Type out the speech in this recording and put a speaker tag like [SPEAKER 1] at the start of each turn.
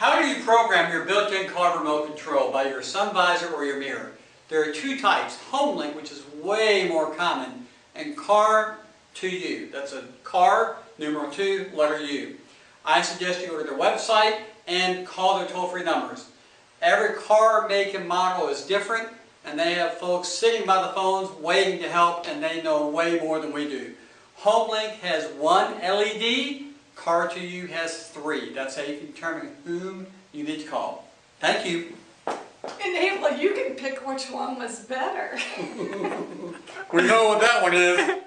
[SPEAKER 1] How do you program your built-in car remote control by your sun visor or your mirror? There are two types, Homelink, which is way more common, and car to you. That's a car, numeral 2, letter U. I suggest you go to their website and call their toll-free numbers. Every car, make, and model is different, and they have folks sitting by the phones waiting to help, and they know way more than we do. Homelink has 1 LED, car to you has 3. That's how you can determine whom you need to call. Thank you.
[SPEAKER 2] And Abel, you can pick which one was better.
[SPEAKER 1] We know what that one is.